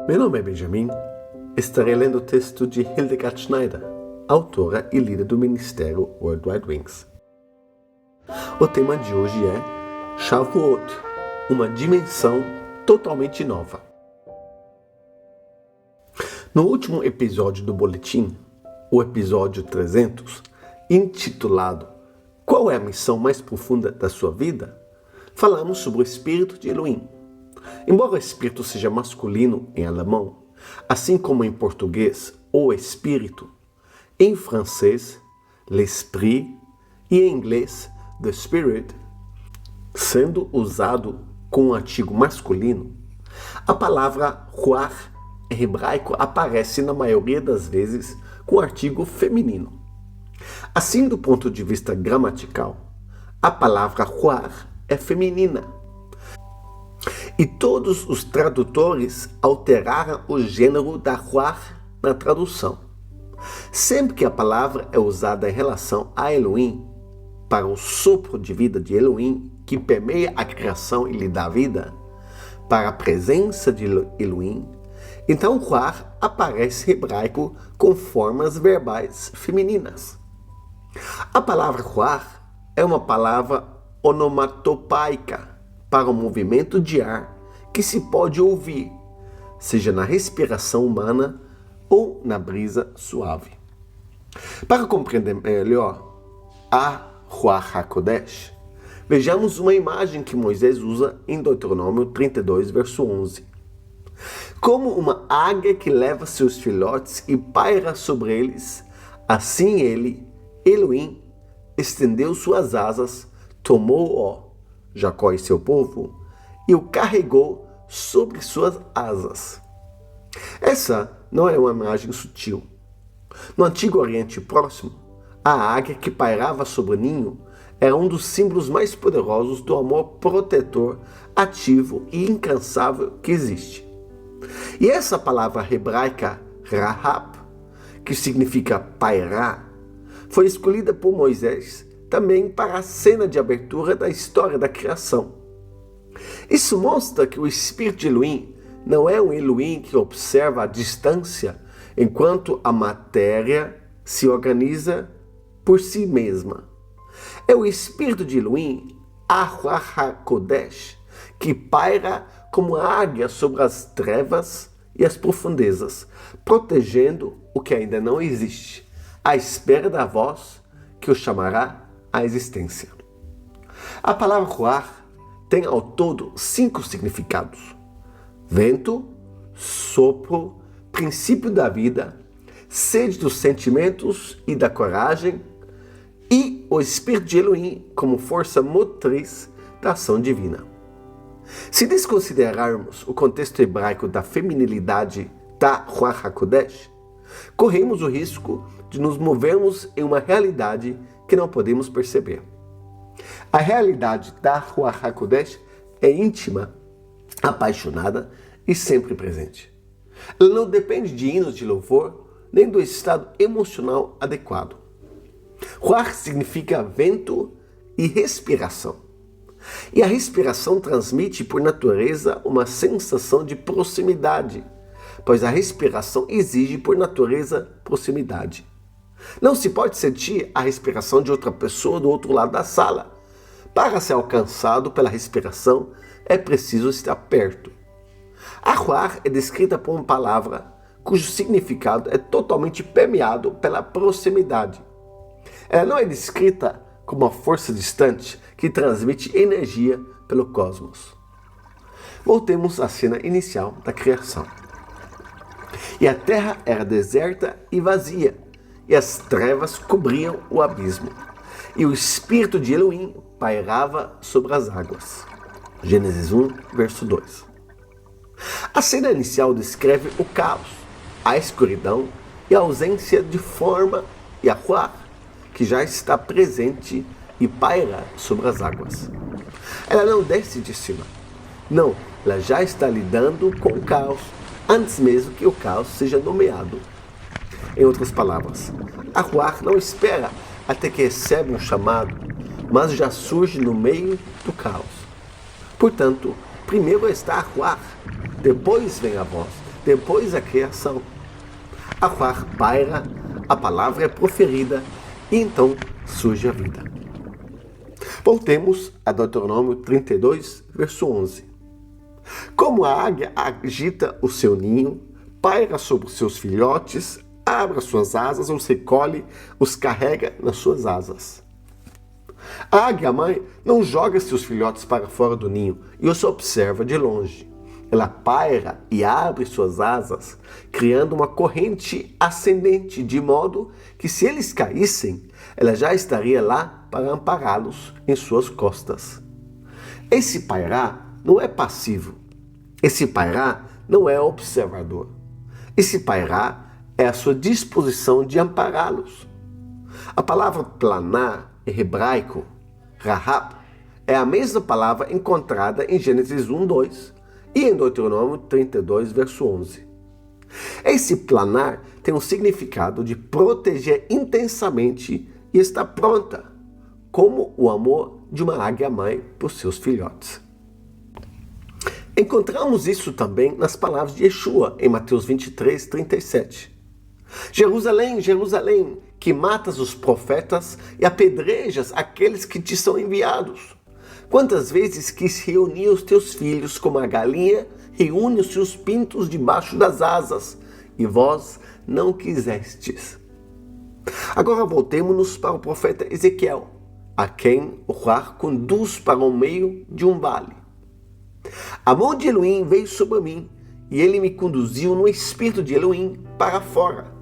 Meu nome é Benjamin. Estarei lendo o texto de Hildegard Schneider, autora e líder do Ministério Worldwide Wings. O tema de hoje é Shavuot, uma dimensão totalmente nova. No último episódio do boletim, o episódio 300, intitulado Qual é a missão mais profunda da sua vida?, falamos sobre o Espírito de Elohim. Embora o Espírito seja masculino em alemão, assim como em português, o Espírito, em francês, l'Esprit, e em inglês, the Spirit, sendo usado com um artigo masculino, a palavra ruach em hebraico aparece na maioria das vezes com artigo feminino. Assim, do ponto de vista gramatical, a palavra ruach é feminina. E todos os tradutores alteraram o gênero da ruach na tradução. Sempre que a palavra é usada em relação a Elohim, para o sopro de vida de Elohim que permeia a criação e lhe dá vida, para a presença de Elohim, então ruach aparece em hebraico com formas verbais femininas. A palavra ruach é uma palavra onomatopaica para o movimento de ar que se pode ouvir, seja na respiração humana ou na brisa suave. Para compreender melhor a Ruach HaKodesh, vejamos uma imagem que Moisés usa em Deuteronômio 32, verso 11. Como uma águia que leva seus filhotes e paira sobre eles, assim ele, Elohim, estendeu suas asas, tomou Jacó e seu povo, e o carregou sobre suas asas. Essa não é uma imagem sutil. No Antigo Oriente Próximo, a águia que pairava sobre o ninho era um dos símbolos mais poderosos do amor protetor, ativo e incansável que existe. E essa palavra hebraica rahab, que significa pairar, foi escolhida por Moisés também para a cena de abertura da história da criação. Isso mostra que o Espírito de Elohim não é um Elohim que observa à distância enquanto a matéria se organiza por si mesma. É o Espírito de Elohim, a Ruach HaKodesh, que paira como a águia sobre as trevas e as profundezas, protegendo o que ainda não existe, à espera da voz que o chamará à existência. A palavra ruach tem ao todo 5 significados: vento, sopro, princípio da vida, sede dos sentimentos e da coragem, e o Espírito de Elohim como força motriz da ação divina. Se desconsiderarmos o contexto hebraico da feminilidade da Ruach HaKodesh, corremos o risco de nos movermos em uma realidade que não podemos perceber. A realidade da Ruach HaKodesh é íntima, apaixonada e sempre presente. Ela não depende de hinos de louvor, nem do estado emocional adequado. Ruach significa vento e respiração. E a respiração transmite, por natureza, uma sensação de proximidade, pois a respiração exige, por natureza, proximidade. Não se pode sentir a respiração de outra pessoa do outro lado da sala. Para ser alcançado pela respiração, é preciso estar perto. A ruach é descrita por uma palavra cujo significado é totalmente permeado pela proximidade. Ela não é descrita como uma força distante que transmite energia pelo cosmos. Voltemos à cena inicial da criação. E a terra era deserta e vazia, e as trevas cobriam o abismo, e o Espírito de Elohim pairava sobre as águas. Gênesis 1, verso 2. A cena inicial descreve o caos, a escuridão e a ausência de forma, e a ruach, que já está presente e paira sobre as águas. Ela não desce de cima. Não, ela já está lidando com o caos, antes mesmo que o caos seja nomeado. Em outras palavras, a ruach não espera até que recebe um chamado, mas já surge no meio do caos. Portanto, primeiro está a ruach, depois vem a voz, depois da criação. A Ruach paira, a palavra é proferida e então surge a vida. Voltemos a Deuteronômio 32, verso 11. Como a águia agita o seu ninho, paira sobre os seus filhotes, abre as suas asas, os recolhe, os carrega nas suas asas. A águia mãe não joga seus filhotes para fora do ninho e os observa de longe. Ela paira e abre suas asas, criando uma corrente ascendente, de modo que se eles caíssem, ela já estaria lá para ampará-los em suas costas. Esse pairar não é passivo. Esse pairar não é observador. Esse pairar é a sua disposição de ampará-los. A palavra planar, em hebraico, rahab, é a mesma palavra encontrada em Gênesis 1, 2 e em Deuteronômio 32, verso 11. Esse planar tem um significado de proteger intensamente e estar pronta, como o amor de uma águia-mãe por seus filhotes. Encontramos isso também nas palavras de Yeshua, em Mateus 23, 37. Jerusalém, Jerusalém, que matas os profetas e apedrejas aqueles que te são enviados. Quantas vezes quis reunir os teus filhos como a galinha reúne os seus pintos debaixo das asas, e vós não quisestes. Agora voltemos-nos para o profeta Ezequiel, a quem o Ruach conduz para o meio de um vale. A mão de Elohim veio sobre mim, e ele me conduziu no espírito de Elohim para fora,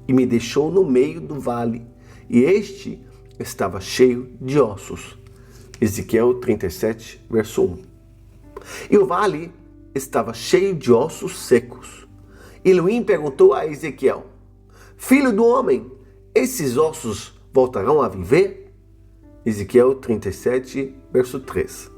e me deixou no meio do vale, e este estava cheio de ossos. Ezequiel 37, verso 1. E o vale estava cheio de ossos secos. Elohim perguntou a Ezequiel: Filho do homem, esses ossos voltarão a viver? Ezequiel 37, verso 3.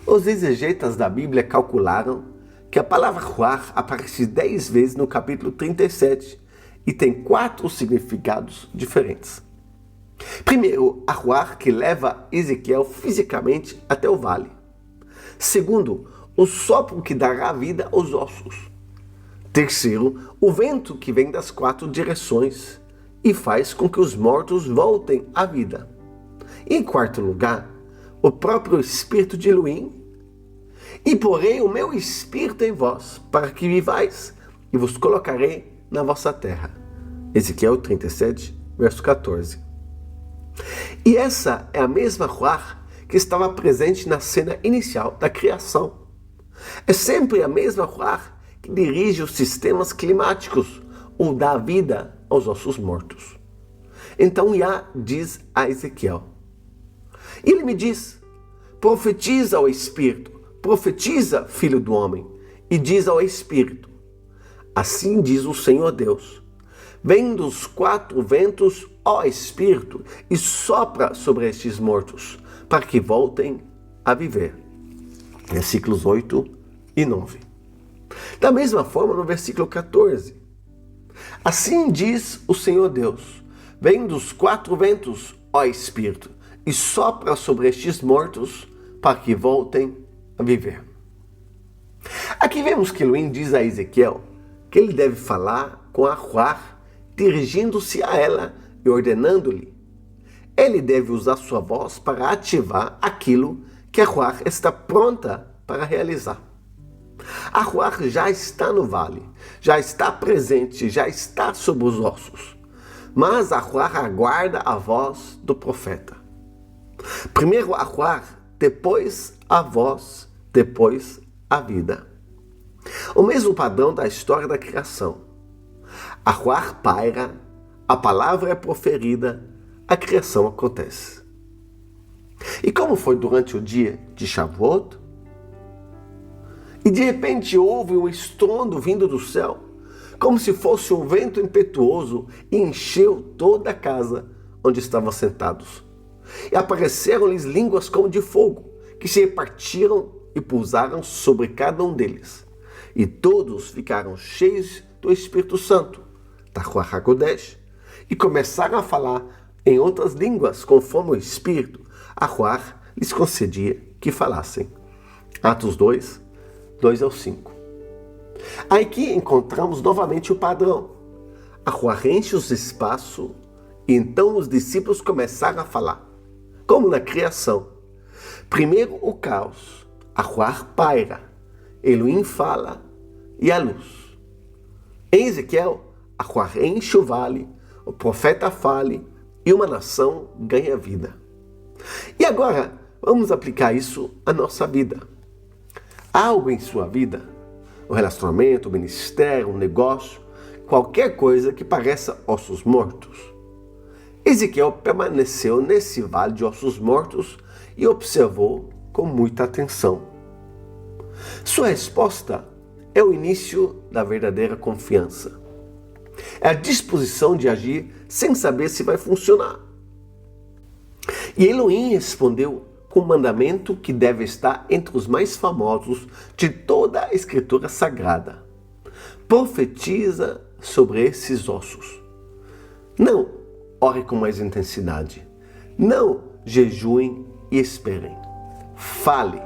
Os exegetas da Bíblia calcularam que a palavra Ruach aparece 10 vezes no capítulo 37 e tem 4 significados diferentes. Primeiro, a Ruach que leva Ezequiel fisicamente até o vale. Segundo, o sopro que dará vida aos ossos. Terceiro, o vento que vem das 4 direções e faz com que os mortos voltem à vida. Em quarto lugar, o próprio Espírito de Elohim. E porei o meu Espírito em vós, para que vivais, e vos colocarei na vossa terra. Ezequiel 37, verso 14. E essa é a mesma Ruach que estava presente na cena inicial da criação. É sempre a mesma Ruach que dirige os sistemas climáticos ou dá vida aos ossos mortos. Então Yah diz a Ezequiel. Ele me diz: profetiza ao Espírito, profetiza, filho do homem, e diz ao Espírito: assim diz o Senhor Deus. Vem dos 4 ventos, ó Espírito, e sopra sobre estes mortos, para que voltem a viver. Versículos 8 e 9. Da mesma forma, no versículo 14. Assim diz o Senhor Deus: vem dos 4 ventos, ó Espírito, e sopra sobre estes mortos, para que voltem a viver. Aqui vemos que Elohim diz a Ezequiel que ele deve falar com a Ruach, dirigindo-se a ela e ordenando-lhe. Ele deve usar sua voz para ativar aquilo que a Ruach está pronta para realizar. A Ruach já está no vale, já está presente, já está sobre os ossos. Mas a Ruach aguarda a voz do profeta. Primeiro a Ruach, depois a voz, depois a vida. O mesmo padrão da história da criação. A Ruach paira, a palavra é proferida, a criação acontece. E como foi durante o dia de Shavuot? E de repente houve um estrondo vindo do céu, como se fosse um vento impetuoso, e encheu toda a casa onde estavam sentados. E apareceram-lhes línguas como de fogo, que se repartiram e pousaram sobre cada um deles. E todos ficaram cheios do Espírito Santo, da Ruach HaKodesh, e começaram a falar em outras línguas, conforme o Espírito, a Ruach lhes concedia que falassem. Atos 2, 2 ao 5. Aqui encontramos novamente o padrão. Achuar enche os espaços e então os discípulos começaram a falar, como na criação. Primeiro o caos, Achuar paira, Elohim fala e a luz. Em Ezequiel, Achuar enche o vale, o profeta fale e uma nação ganha vida. E agora, vamos aplicar isso à nossa vida. Há algo em sua vida, um relacionamento, um ministério, um negócio, qualquer coisa que pareça ossos mortos. Ezequiel permaneceu nesse vale de ossos mortos e observou com muita atenção. Sua resposta é o início da verdadeira confiança. É a disposição de agir sem saber se vai funcionar. E Elohim respondeu com um mandamento que deve estar entre os mais famosos de toda a Escritura Sagrada. Profetiza sobre esses ossos. Não ore com mais intensidade. Não jejuem e esperem. Fale.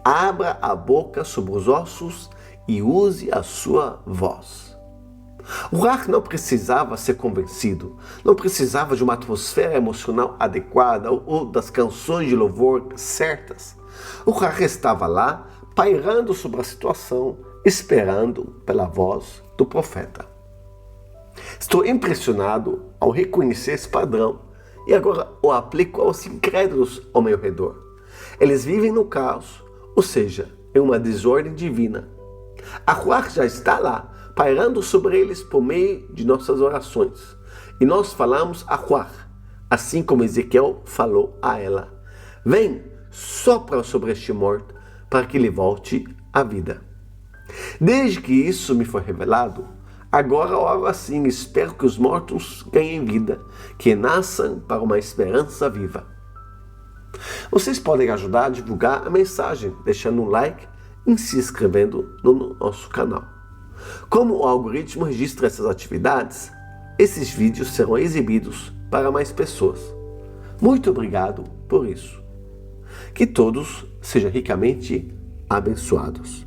Abra a boca sobre os ossos e use a sua voz. O Ruach não precisava ser convencido, não precisava de uma atmosfera emocional adequada ou das canções de louvor certas. O Ruach estava lá, pairando sobre a situação, esperando pela voz do profeta. Estou impressionado ao reconhecer esse padrão e agora o aplico aos incrédulos ao meu redor. Eles vivem no caos, ou seja, em uma desordem divina. A Ruach já está lá, pairando sobre eles por meio de nossas orações. E nós falamos a Ruach, assim como Ezequiel falou a ela. Vem, sopra sobre este morto, para que ele volte à vida. Desde que isso me foi revelado, agora oro assim, espero que os mortos ganhem vida, que nasçam para uma esperança viva. Vocês podem ajudar a divulgar a mensagem, deixando um like e se inscrevendo no nosso canal. Como o algoritmo registra essas atividades, esses vídeos serão exibidos para mais pessoas. Muito obrigado por isso. Que todos sejam ricamente abençoados.